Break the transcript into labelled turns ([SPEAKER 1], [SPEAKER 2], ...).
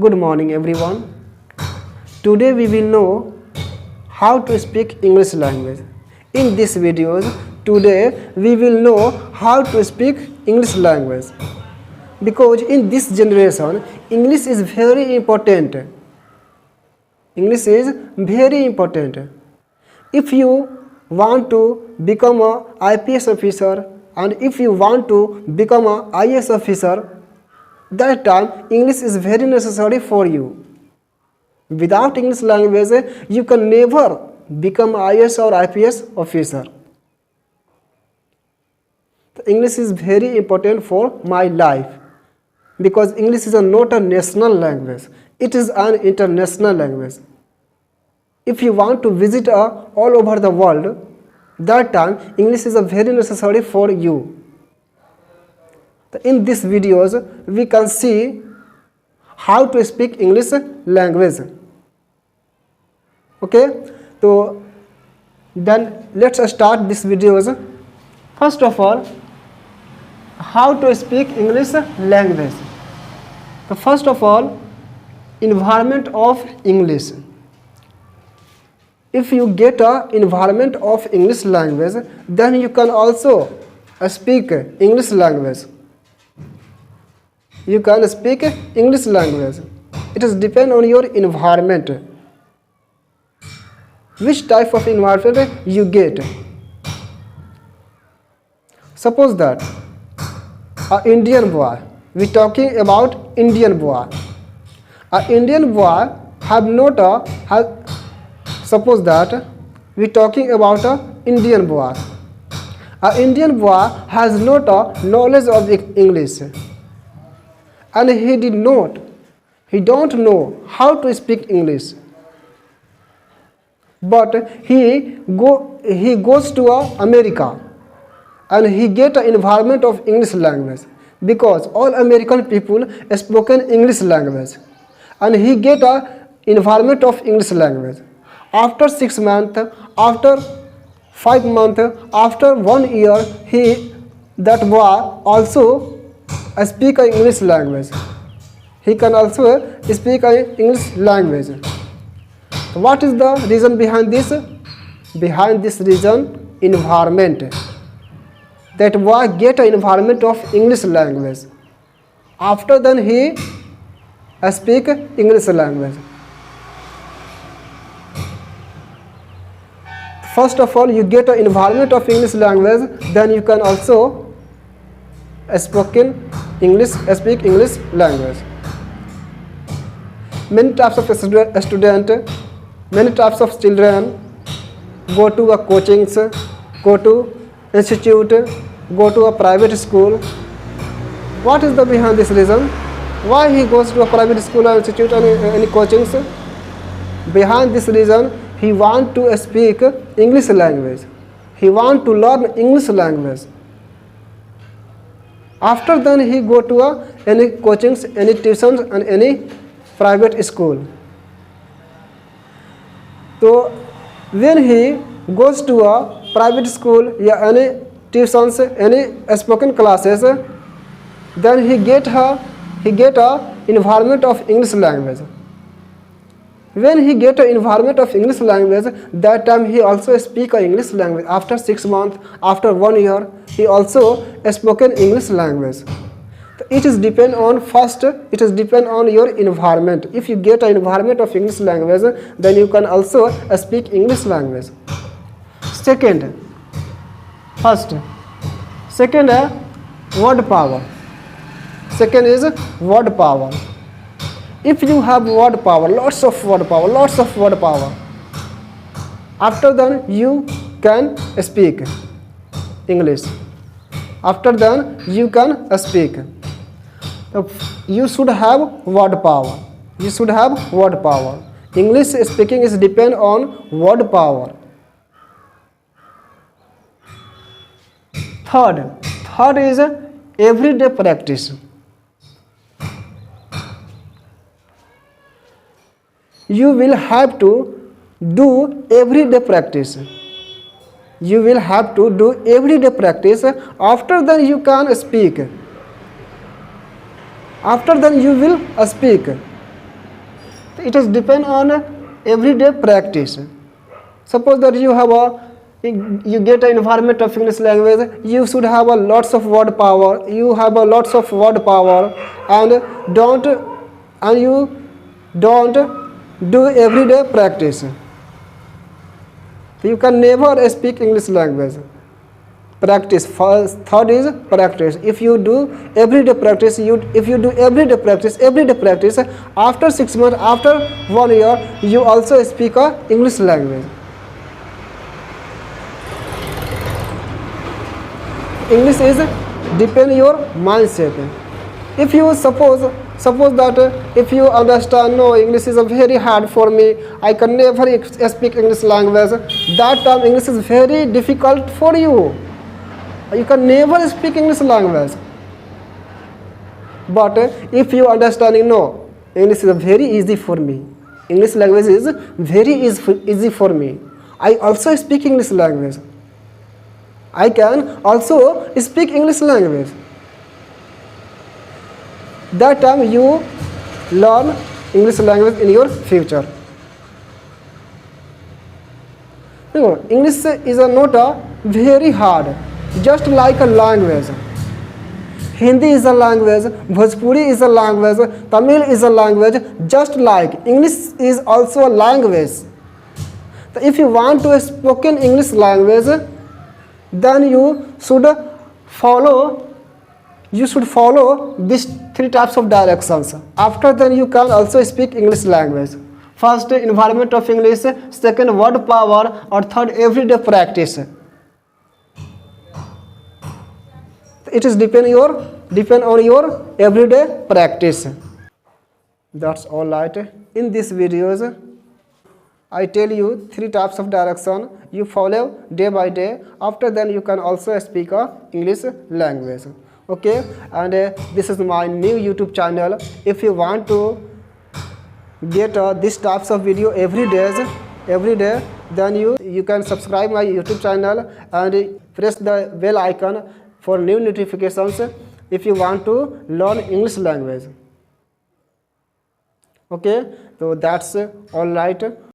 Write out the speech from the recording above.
[SPEAKER 1] Good morning everyone. Today we will know how to speak English language. In this videos, today we will know how to speak English language. Because in this generation, English is very important. English is very important. If you want to become a IPS officer and if you want to become a IAS officer, that time English is very necessary for you. Without English language, you can never become IAS or IPS officer. English is very important for my life because English is not a national language, it is an international language. If you want to visit all over the world, that time English is a very necessary for you. In these videos, we can see how to speak English language. Okay, so then let's start this videos. First of all, how to speak English language. So first of all, environment of English. If you get an environment of English language, then you can also speak English language. You can speak English language. It is depend on your environment. Which type of environment you get. Suppose that an Indian boy, we talking about Indian boy. An Indian boy have not suppose that we talking about an Indian boy. An Indian boy has not a knowledge of English. And he don't know how to speak English. But he goes to America and he get an environment of English language because all American people spoken English language and he get an environment of English language. After 6 months, after 5 months, after 1 year, that boy also speak English language. He can also speak English language. What is the reason behind this? Behind this reason, environment. That boy get an environment of English language. After then he speak English language. First of all, you get an environment of English language, then you can also speak English language. Many types of student, many types of children go to a coachings, go to institute, go to a private school. What is the behind this reason? Why he goes to a private school or institute or any coachings? Behind this reason, he want to speak English language. He want to learn English language. After then he go to any coachings, any tuitions and any private school. So when he goes to a private school or any tuitions, any spoken classes, then he get a environment of English language. When he get an environment of English language, that time he also speak English language. After 6 months, after 1 year, he also spoken English language. It is depend on your environment. If you get an environment of English language, then you can also speak English language. Second, word power. Second is word power. If you have word power, lots of word power, after then you can speak English. After then you can speak. You should have word power. English speaking is depend on word power. Third is everyday practice. You will have to do everyday practice. After then you can speak. After then you will speak. It is depend on everyday practice. Suppose that you get an environment of English language, you should have a lots of word power. You have a lots of word power, and you don't do everyday practice. You can never speak English language. Practice first. Third is practice. If you do everyday practice, everyday practice, after 6 months, after 1 year, you also speak English language. English is depend your mindset. If you suppose that if you understand, no, English is very hard for me, I can never speak English language, that time English is very difficult for you. You can never speak English language. But if you understanding, no, English is very easy for me, English language is very easy for me, I also speak English language, I can also speak English language, that time you learn English language in your future. English is not very hard, just like a language. Hindi is a language, Bhojpuri is a language, Tamil is a language, just like English is also a language. So if you want to speak English language, then you should follow these 3 types of directions. After then you can also speak English language. First, environment of English. Second, word power. Or third, everyday practice. It is depend on your everyday practice. That's all right. In this videos, I tell you 3 types of direction. You follow day by day. After then you can also speak English language. Okay, and this is my new YouTube channel. If you want to get these types of video every day, then you can subscribe my YouTube channel and press the bell icon for new notifications if you want to learn English language. Okay, so that's all right.